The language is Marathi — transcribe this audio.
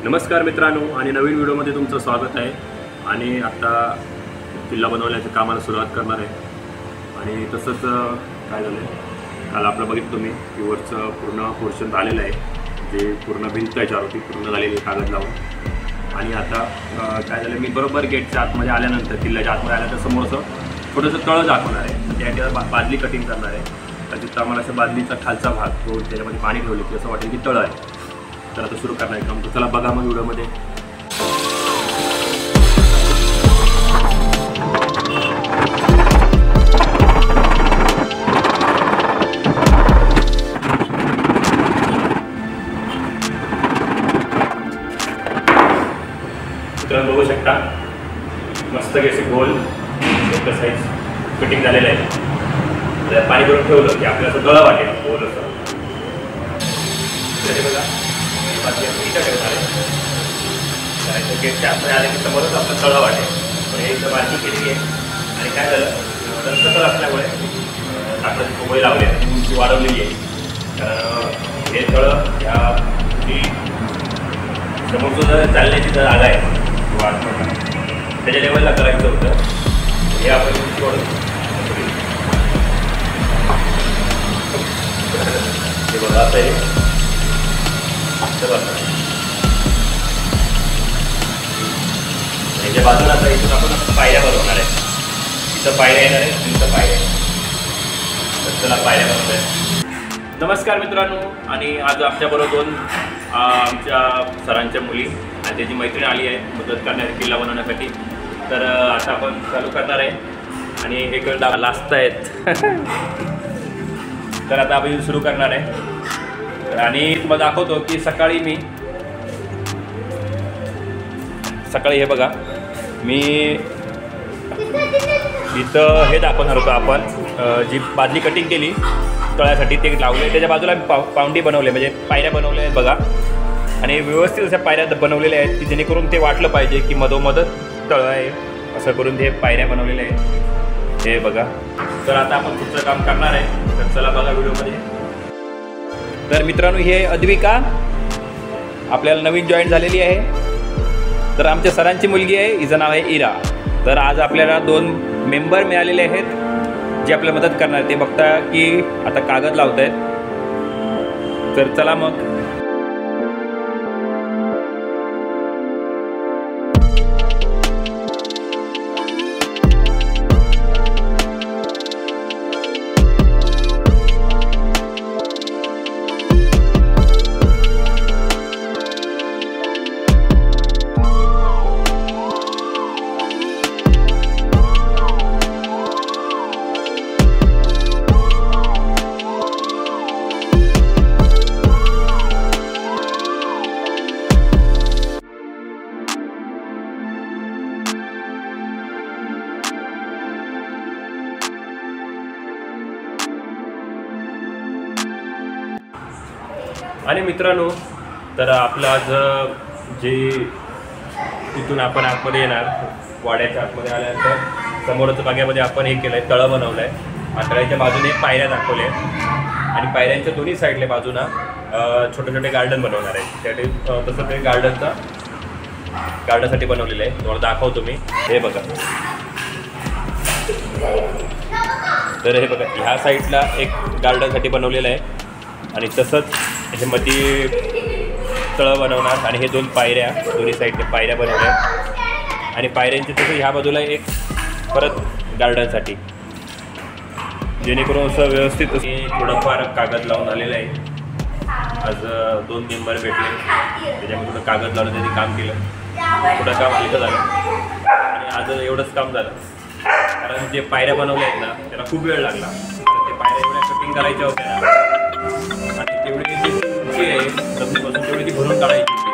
नमस्कार मित्रांनो आणि नवीन व्हिडिओमध्ये तुमचं स्वागत आहे। आणि आता किल्ला बनवण्याच्या कामाला सुरुवात करणार आहे। आणि तसंच काय झालं काल आपलं बघितलं तुम्ही की वरचं पूर्ण पोर्शन झालेलं आहे, जे पूर्ण भिंत त्याच्यावरती पूर्ण झालेली कागद लावून। आणि आता काय झालं, मी बरोबर गेटच्या आतमध्ये आल्यानंतर किल्ल्याच्या आतमध्ये आल्यानंतर समोरचं छोटंसं तळं दाखवणार आहे। त्या ठिकाणी बादली कटिंग करणार आहे, तर तिथं आम्हाला असं बादलीचा खालचा भाग तो त्याच्यामध्ये पाणी ठेवले की असं वाटेल की तळं आहे। तर आता सुरू करणार आहे काम, तर चला बघा मग व्हिडिओमध्ये। मित्रांनो बघू शकता मस्त असे गोल एक साईज कटिंग झालेलं आहे। तर पाणी भरून ठेवलं की आपल्याला असं तळं वाटेल गोल असं। बघा गेटच्या आतमध्ये आले की समोरच आपलं तळं वाटेल, पण हे एकदम बारकी केली आहे। आणि काय झालं, सतत असल्यामुळे लाकडाची कोंबडी लावली आहे, उंची वाढवलेली आहे। कारण हे तळं ह्या जी समोरचं जर चालण्याची जर जागा आहे त्याच्या लेवलला करायचं होतं, हे आपण उंची वाढवतो। हे बघा असं आहे, याच्या बाजूला आता इथून आपण पायऱ्या बनवणार आहे। इथं पायऱ्या येणार आहे, तिथं पायऱ्या आहे, तर चला पायऱ्या बनवत आहे। नमस्कार मित्रांनो, आणि आज आमच्याबरोबर दोन आमच्या सरांच्या मुली आणि त्याची मैत्रीण आली आहे मदत करण्यासाठी किल्ला बनवण्यासाठी। तर आता आपण चालू करणार आहे आणि हे कळ लास्ट आहेत तर आता आपण सुरू करणार आहे। आणि तुम्हाला दाखवतो की सकाळी हे बघा, मी इथं हे दाखवणार होतो आपण जी बादली कटिंग केली तळ्यासाठी ते लावले, त्याच्या बाजूला मी पाऊंडी बनवले, म्हणजे पायऱ्या बनवल्या आहेत बघा। आणि व्यवस्थित अशा पायऱ्या बनवलेल्या आहेत की जेणेकरून ते वाटलं पाहिजे की मधोमध तळं आहे, असं करून ते पायऱ्या बनवलेल्या आहेत हे बघा। तर आता आपण पुढचं काम करणार आहे, तर चला बघा व्हिडिओमध्ये। तर मित्रांनो, हे अद्विका आपल्याला नवीन जॉईन झालेली आहे। तर आमच्या सरांची मुलगी आहे, हिचं नाव आहे इरा। तर आज आपल्याला 2 मेंबर मिळालेले आहेत जे आपल्याला मदत करणार। ते बघता की आता कागद लावत आहेत, तर चला मग। आणि मित्रांनो, तर आपलं आज जे तिथून आपण आतमध्ये येणार, वाड्याच्या आतमध्ये आल्यानंतर समोरच्या जागेमध्ये आपण हे केलं आहे, तळं बनवलं आहे। तळ्याच्या बाजूने पायऱ्या दाखवल्या आहेत आणि पायऱ्यांच्या दोन्ही साईडल्या बाजूना छोटे छोटे गार्डन बनवणार आहे। त्यासाठी तसं ते गार्डनसाठी बनवलेलं आहे, तुम्हाला दाखवतो मी। हे बघा, तर हे बघा ह्या साईडला एक गार्डनसाठी बनवलेलं आहे आणि तसंच हे मध्ये तळं बनवणार। आणि हे 2 पायऱ्या, दोन्ही साईडने पायऱ्या बनवल्या आणि पायऱ्यांचे तसं ह्या बाजूला एक परत गार्डनसाठी, जेणेकरून असं व्यवस्थित थोडंफार कागद लावून आलेलं आहे। आज 2 मेंबर भेटले, त्याच्यामध्ये थोडं कागद लावून त्यांनी काम केलं, थोडं काम हलकं झालं। आणि आज एवढंच काम झालं, कारण जे पायऱ्या बनवल्या आहेत ना त्याला खूप वेळ लागला। तर ते पायऱ्या एवढ्या कटिंग करायच्या होत्या आणि तेवढी जी उंची आहे जमिनीपासून तेवढी ती भरून काढायची।